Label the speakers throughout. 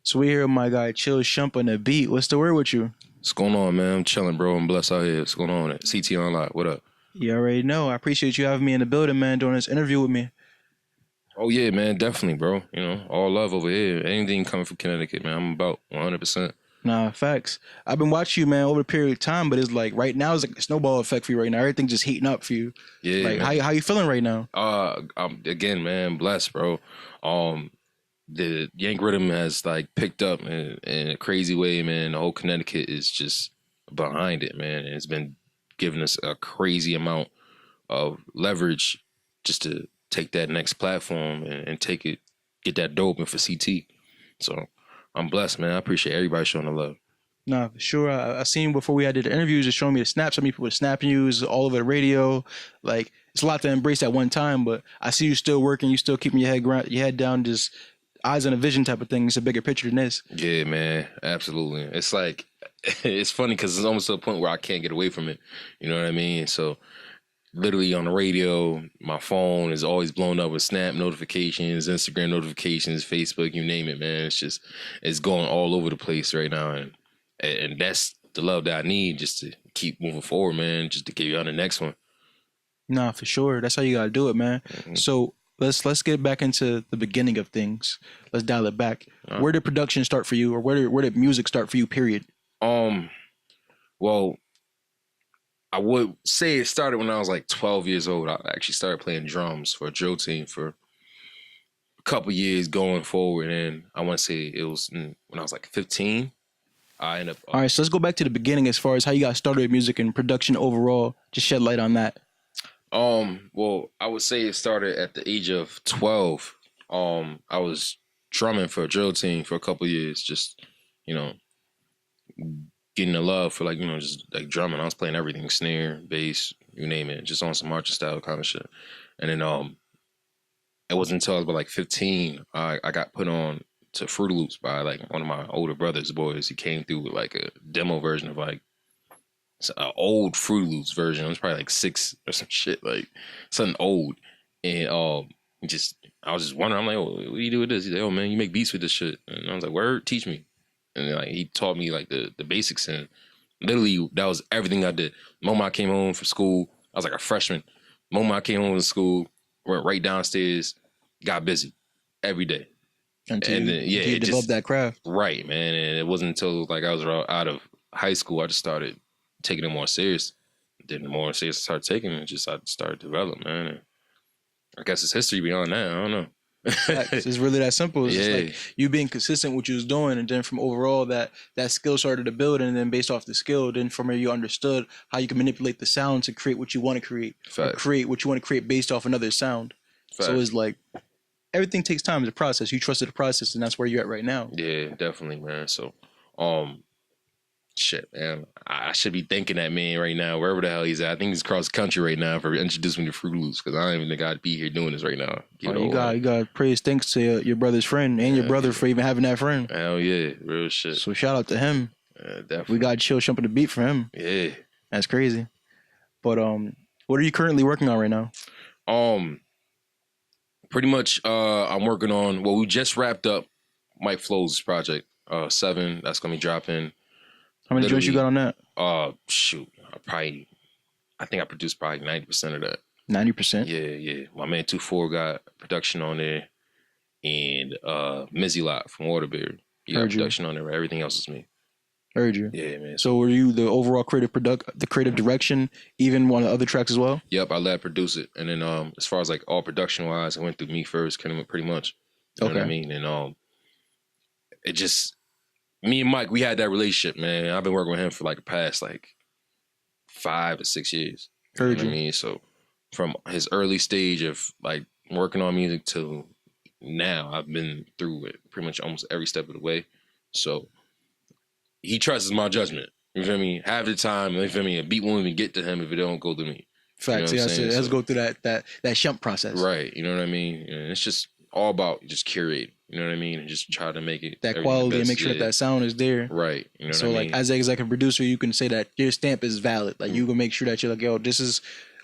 Speaker 1: So we hear my guy Chill Shump on the beat. What's the word with you?
Speaker 2: What's going on, man? I'm chilling, bro. I'm blessed out here. What's going on? CT Onlock. What up?
Speaker 1: You already know. I appreciate you having me in the building, man, doing this interview with me.
Speaker 2: Oh, yeah, man. Definitely, bro. You know, all love over here. Anything coming from Connecticut, man. I'm about 100%.
Speaker 1: Nah, facts. I've been watching you, man, over a period of time, but it's like right now it's like a snowball effect for you right now. Everything just heating up for you.
Speaker 2: Yeah,
Speaker 1: like
Speaker 2: man.
Speaker 1: how you feeling right now?
Speaker 2: I'm again, man, blessed, bro. The yank riddim has like picked up in a crazy way, man. The whole Connecticut is just behind it, man. And it's been giving us a crazy amount of leverage just to take that next platform and take it, get that door open for CT. So I'm blessed, man. I appreciate everybody showing the love.
Speaker 1: Nah, for sure. I seen before we had the interviews, just showing me the snaps. So many people were snapping you, it's all over the radio. Like it's a lot to embrace at one time, but I see you still working. You still keeping your head down, just eyes on a vision type of thing. It's a bigger picture than this.
Speaker 2: Yeah, man, absolutely. It's like it's funny because it's almost to a point where I can't get away from it. You know what I mean? So literally on the radio, my phone is always blown up with Snap notifications, Instagram notifications, Facebook, you name it, man. It's going all over the place right now, and that's the love that I need just to keep moving forward, man. Just to get you on the next one.
Speaker 1: Nah, for sure. That's how you gotta do it, man.
Speaker 2: Mm-hmm.
Speaker 1: So let's get back into the beginning of things. Let's dial it back. Where did production start for you, or where did music start for you? Period.
Speaker 2: Well, I would say it started when I was like 12 years old. I actually started playing drums for a drill team for a couple years going forward, and I want to say it was when I was like 15. I ended up.
Speaker 1: All right, so let's go back to the beginning as far as how you got started with music and production overall. Just shed light on that.
Speaker 2: Well, I would say it started at the age of 12. I was drumming for a drill team for a couple years, just, you know, getting the love for like, just like drumming. I was playing everything, snare, bass, you name it, just on some marching style kind of shit. And then it wasn't until I was about like 15, I got put on to Fruity Loops by like one of my older brother's boys. He came through with like a demo version of like an old Fruity Loops version. It was probably like 6 or some shit, like something old. And I was just wondering, I'm like, oh, what do you do with this? He's like, oh man, you make beats with this shit. And I was like, word, teach me. And then, like he taught me like the basics, and literally that was everything I did. The moment I came home from school, I was like a freshman. The moment I came home from school, went right downstairs, got busy every day.
Speaker 1: Until you developed that craft.
Speaker 2: Right, man. And it wasn't until like I was out of high school I just started taking it more serious. Then the more serious I started taking it, I started developing, man. And I guess it's history beyond that. I don't know.
Speaker 1: It's really that simple. It's
Speaker 2: yeah.
Speaker 1: just like you being consistent with what you was doing, and then from overall that skill started to build, and then based off the skill, then from there you understood how you can manipulate the sound to create what you want to create, or create what you want to create based off another sound. Fact. So it's like everything takes time. It's a process. You trusted the process, and that's where you're at right now.
Speaker 2: Yeah, definitely, man. So, shit, man. I should be thanking that man right now, wherever the hell he's at. I think he's across the country right now for introducing me to Fruity Loops, because I don't even think I'd be here doing this right now.
Speaker 1: You got praise, thanks to your brother's friend and your brother for even having that friend.
Speaker 2: Hell yeah, real shit.
Speaker 1: So shout out to him.
Speaker 2: Definitely.
Speaker 1: We got Chill Shump the beat for him.
Speaker 2: Yeah,
Speaker 1: that's crazy. But what are you currently working on right now?
Speaker 2: Pretty much, I'm working on. Well, we just wrapped up Mike Flow's project 7. That's gonna be dropping.
Speaker 1: How many joints you got on that?
Speaker 2: Shoot, I think I produced probably 90% of that.
Speaker 1: 90%?
Speaker 2: Yeah. My man 2-4 got production on there, and Mizzy Lot from Waterbury. He got production on there. Everything else is me.
Speaker 1: Heard you.
Speaker 2: Yeah, man.
Speaker 1: So were you the overall creative direction, even one of the other tracks as well?
Speaker 2: Yep, I let produce it, and then as far as like all production wise, it went through me first, kind of pretty much. You know what I mean? And it just. Me and Mike, we had that relationship, man. I've been working with him for like the past like 5 or 6 years. You know what I mean? So from his early stage of like working on music to now, I've been through it pretty much almost every step of the way. So he trusts my judgment. You feel me? Half the time, you feel me? A beat won't even get to him if it don't go through me.
Speaker 1: Facts. You know it has to go through that SHUMP process.
Speaker 2: Right. You know what I mean? And it's just all about just curating. You know what I mean? And just try to make it
Speaker 1: that quality and make sure that sound is there.
Speaker 2: Right. You know
Speaker 1: so
Speaker 2: what I
Speaker 1: like
Speaker 2: mean?
Speaker 1: as an executive producer, you can say that your stamp is valid. Like you can make sure that you're like, yo, this is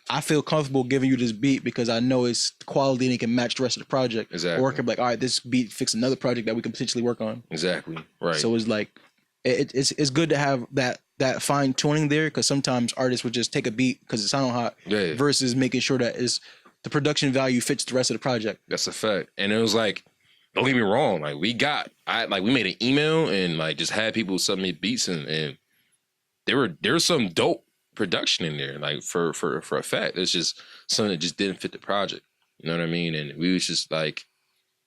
Speaker 1: I feel comfortable giving you this beat because I know it's quality and it can match the rest of the project.
Speaker 2: Exactly.
Speaker 1: Or it can be like, all right, this beat fix another project that we can potentially work on.
Speaker 2: Exactly. Right.
Speaker 1: So it's like, it's good to have that fine tuning there, because sometimes artists would just take a beat because it sounds hot, versus making sure that the production value fits the rest of the project.
Speaker 2: That's a fact. And it was like, don't get me wrong, like we made an email and like just had people submit beats and there was some dope production in there, like for a fact. It's just something that just didn't fit the project. You know what I mean? And we was just like,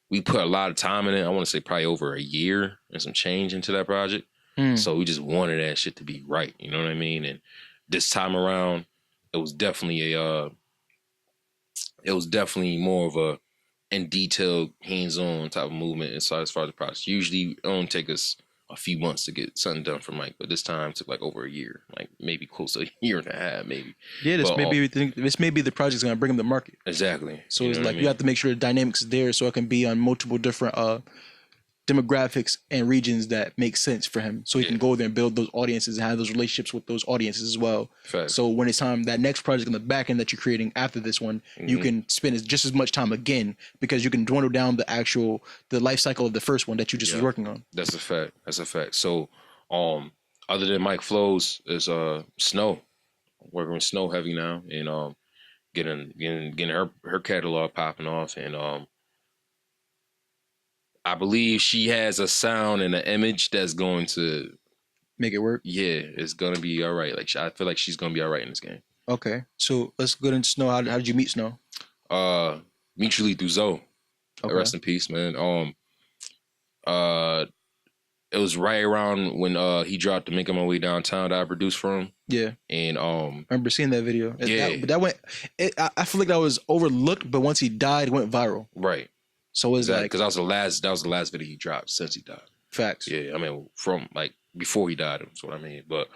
Speaker 2: we put a lot of time in it. I want to say probably over a year and some change into that project. So we just wanted that shit to be right. You know what I mean? And this time around, it was definitely more of a in detailed, hands-on type of movement as far as the process. Usually it only take us a few months to get something done from Mike, but this time it took like over a year, like maybe close to a year and a half, maybe.
Speaker 1: Yeah, this may be the project's gonna bring them to market.
Speaker 2: Exactly.
Speaker 1: So it's like you have to make sure the dynamics is there so it can be on multiple different demographics and regions that make sense for him, so he can go there and build those audiences and have those relationships with those audiences as well.
Speaker 2: Fact.
Speaker 1: So when it's time, that next project on the back end that you're creating after this one, you can spend just as much time again, because you can dwindle down the life cycle of the first one that you just was working on.
Speaker 2: That's a fact. So other than Mike Flows is Snow. Working with Snow heavy now, and getting her catalog popping off, and I believe she has a sound and an image that's going to
Speaker 1: make it work.
Speaker 2: Yeah, it's gonna be all right. Like I feel like she's gonna be all right in this game.
Speaker 1: Okay, so let's go into Snow. How did you meet Snow?
Speaker 2: Mutually through Zoe. Okay. Rest in peace, man. It was right around when he dropped the Making My Way Downtown that I produced for him.
Speaker 1: Yeah.
Speaker 2: And
Speaker 1: I remember seeing that video.
Speaker 2: Yeah.
Speaker 1: That went. I feel like that was overlooked, but once he died, it went viral.
Speaker 2: Right.
Speaker 1: So it's like,
Speaker 2: because that was the last video he dropped since he died.
Speaker 1: Facts.
Speaker 2: Yeah, I mean from like before he died, that's what I mean. But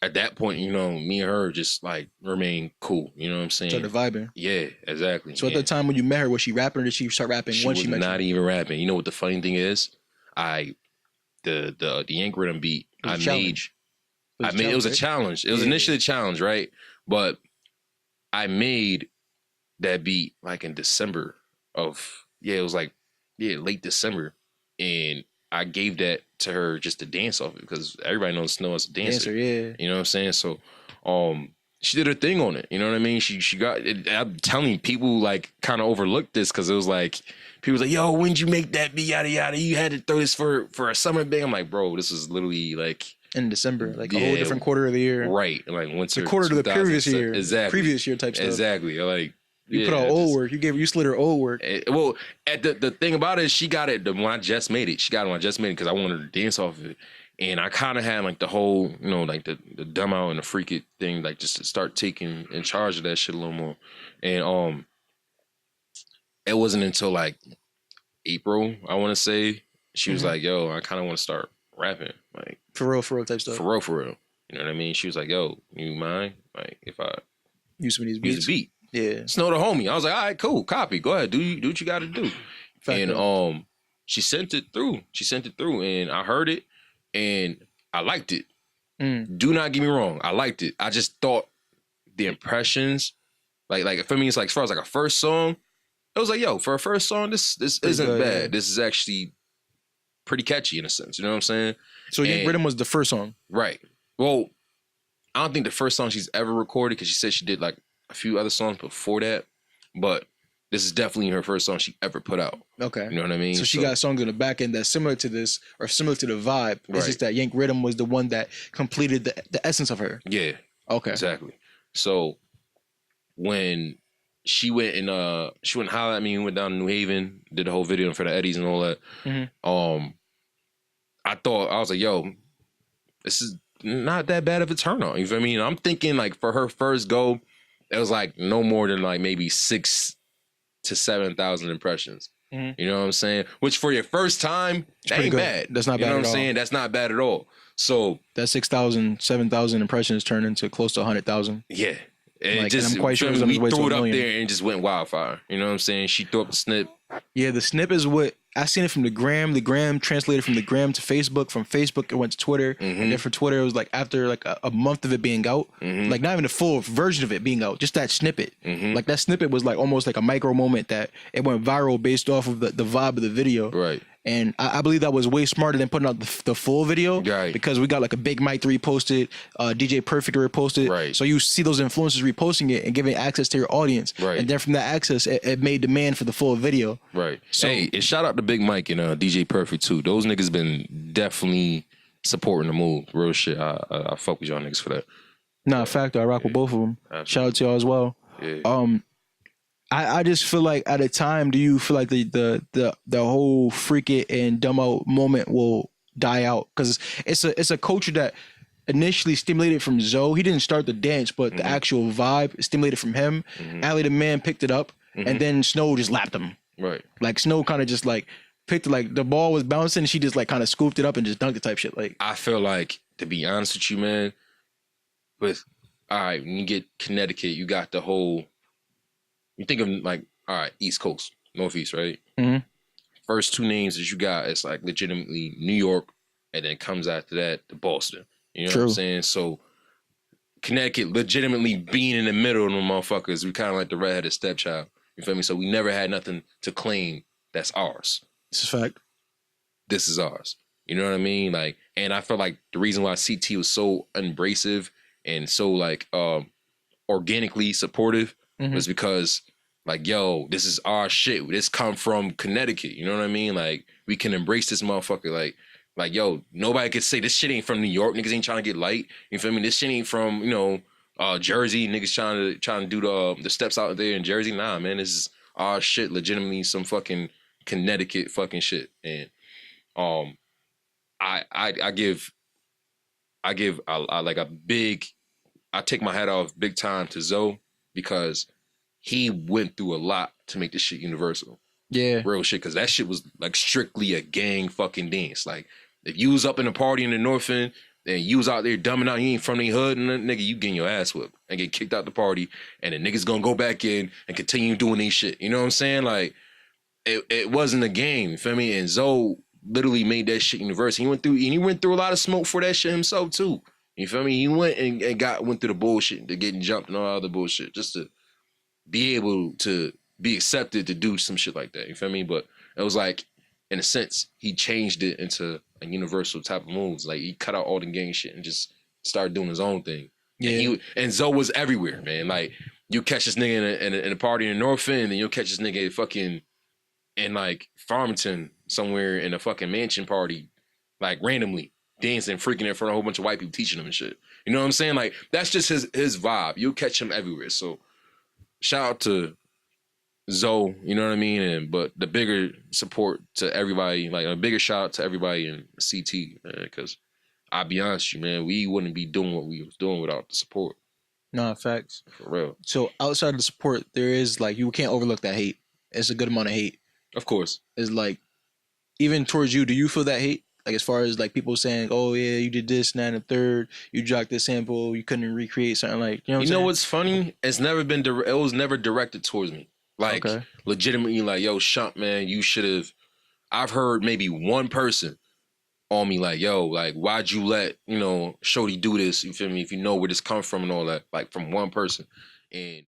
Speaker 2: at that point, you know, me and her just like remained cool. You know what I'm saying?
Speaker 1: Started vibing.
Speaker 2: Yeah, exactly.
Speaker 1: So at the time when you met her, was she rapping or did she start rapping?
Speaker 2: She was not even rapping. You know what the funny thing is? The yank riddim beat I made. It was a challenge. It was initially a challenge, right? But I made that beat like in December of late December, and I gave that to her just to dance off it because everybody knows Snow as a dancer.
Speaker 1: Yeah,
Speaker 2: you know what I'm saying. So she did her thing on it. You know what I mean. She got it. I'm telling you, people like kind of overlooked this because it was like people was like, "Yo, when'd you make that beat? Yada yada. You had to throw this for a summer bang." I'm like, bro, this was literally like
Speaker 1: in December, like a whole different quarter of the year,
Speaker 2: right? Like winter,
Speaker 1: the quarter to the previous year,
Speaker 2: exactly,
Speaker 1: previous year type stuff,
Speaker 2: exactly. Like.
Speaker 1: You put on old work. You slid her old work.
Speaker 2: Well, the thing about it is she got it when I just made it. She got it when I just made it because I wanted her to dance off of it. And I kind of had like the whole, you know, like the dumb out and the freak it thing, like just to start taking in charge of that shit a little more. And it wasn't until like April, I want to say, she was like, "Yo, I kind of want to start rapping, like
Speaker 1: for real type stuff.
Speaker 2: For real. You know what I mean?" She was like, "Yo, you mind like if I
Speaker 1: use some of these beats?"
Speaker 2: Use a beat.
Speaker 1: Yeah.
Speaker 2: Snow the homie. I was like, all right, cool, copy. Go ahead, do what you got to do. And she sent it through. And I heard it, and I liked it. Do not get me wrong, I liked it. I just thought the impressions, like for me, it's like as far as like a first song, it was like, yo, for a first song, this isn't bad. Yeah. This is actually pretty catchy in a sense. You know what I'm saying?
Speaker 1: So Yank Riddim was the first song,
Speaker 2: right? Well, I don't think the first song she's ever recorded because she said she did like a few other songs before that, but this is definitely her first song she ever put out.
Speaker 1: Okay.
Speaker 2: You know what I mean?
Speaker 1: So she got songs in the back end that's similar to this or similar to the vibe. It's
Speaker 2: right.
Speaker 1: just that Yank Riddim was the one that completed the essence of her.
Speaker 2: Yeah. Okay. Exactly. So when she went and holler at me and went down to New Haven, did the whole video for the Eddies and all that, I was like, yo, this is not that bad of a turn on. You feel me? And I'm thinking like for her first go, it was like no more than like maybe 6,000 to 7,000 impressions. You know what I'm saying? Which for your first time, that ain't bad.
Speaker 1: That's not bad at all.
Speaker 2: You know what I'm saying? That's not bad at all. So
Speaker 1: that 6,000, 7,000 impressions turned into close to 100,000.
Speaker 2: Yeah. And
Speaker 1: like, and I'm quite sure we
Speaker 2: threw it up there and just went wildfire. You know what I'm saying? She threw up the snip.
Speaker 1: Yeah, the snip is what I seen it from the gram translated from the gram to Facebook, from Facebook it went to Twitter, and then from Twitter it was like after like a month of it being out, like not even the full version of it being out, just that snippet. Like that snippet was like almost like a micro moment that it went viral based off of the vibe of the video.
Speaker 2: Right.
Speaker 1: And I believe that was way smarter than putting out the full video,
Speaker 2: right?
Speaker 1: Because we got like a Big Mike to repost it, DJ Perfect to repost it,
Speaker 2: right?
Speaker 1: So you see those influencers reposting it and giving access to your audience,
Speaker 2: right?
Speaker 1: And then from that access, it made demand for the full video,
Speaker 2: right? So, hey, and shout out to Big Mike and DJ Perfect too. Those niggas been definitely supporting the move. Real shit. I fuck with y'all niggas for that.
Speaker 1: Nah, fact. I rock with both of them. Absolutely. Shout out to y'all as well.
Speaker 2: Yeah.
Speaker 1: I just feel like at a time, do you feel like the whole freak it and dumb out moment will die out? Because it's a culture that initially stimulated from Zoe. He didn't start the dance, but the actual vibe stimulated from him. Ali the Man picked it up, and then Snow just lapped him.
Speaker 2: Right.
Speaker 1: Like Snow kind of just like picked it, like the ball was bouncing, and she just like kind of scooped it up and just dunked it type shit. Like
Speaker 2: I feel like, to be honest with you, man, all right, when you get Connecticut, you got the whole. You think of like, all right, East Coast, Northeast, right? First two names that you got is like legitimately New York, and then comes after that to Boston. You know what I'm saying? So Connecticut legitimately being in the middle of them motherfuckers, we kind of like the redheaded stepchild. You feel me? So we never had nothing to claim that's ours.
Speaker 1: This is fact.
Speaker 2: This is ours. You know what I mean? Like, and I feel like the reason why CT was so abrasive and so like organically supportive was because, like, yo, this is our shit. This come from Connecticut. You know what I mean? Like, we can embrace this motherfucker. Like, yo, nobody could say this shit ain't from New York. Niggas ain't trying to get light. You feel me? This shit ain't from, you know, Jersey. Niggas trying to do the steps out there in Jersey. Nah, man, this is our shit. Legitimately some fucking Connecticut fucking shit. And I take my hat off big time to Zoe, because he went through a lot to make this shit universal.
Speaker 1: Yeah.
Speaker 2: Real shit. Because that shit was like strictly a gang fucking dance. Like, if you was up in a party in the North End and you was out there dumbing out, you ain't from the hood, and nigga, you getting your ass whipped and get kicked out the party, and the niggas gonna go back in and continue doing these shit. You know what I'm saying? Like, it wasn't a game, you feel me? And Zoe literally made that shit universal. He went through a lot of smoke for that shit himself too. You feel me? He went went through the bullshit, to getting jumped and all other bullshit, just to be able to be accepted to do some shit like that. You feel me? But it was like, in a sense, he changed it into a universal type of moves. Like, he cut out all the gang shit and just started doing his own thing. Yeah. And Zoe was everywhere, man. Like, you catch this nigga in a party in the North End, and you'll catch this nigga fucking in like Farmington somewhere in a fucking mansion party, like randomly dancing, freaking in front of a whole bunch of white people teaching him and shit. You know what I'm saying? Like, that's just his vibe. You'll catch him everywhere. So shout out to Zoe, you know what I mean? But the bigger support to everybody, like a bigger shout out to everybody in CT, man, because I'll be honest with you, man, we wouldn't be doing what we was doing without the support.
Speaker 1: No, facts.
Speaker 2: For real.
Speaker 1: So outside of the support, there is like, you can't overlook that hate. It's a good amount of hate.
Speaker 2: Of course.
Speaker 1: It's like, even towards you, do you feel that hate? Like, as far as like people saying, oh yeah, you did this, and that, and the third, you jocked this sample, you couldn't recreate something, like, you know
Speaker 2: what's funny? It was never directed towards me. Like, legitimately, like, yo, SHUMP, man, you should have. I've heard maybe one person on me like, yo, like, why'd you let, Shorty do this? You feel me? If you know where this come from and all that, like, from one person. And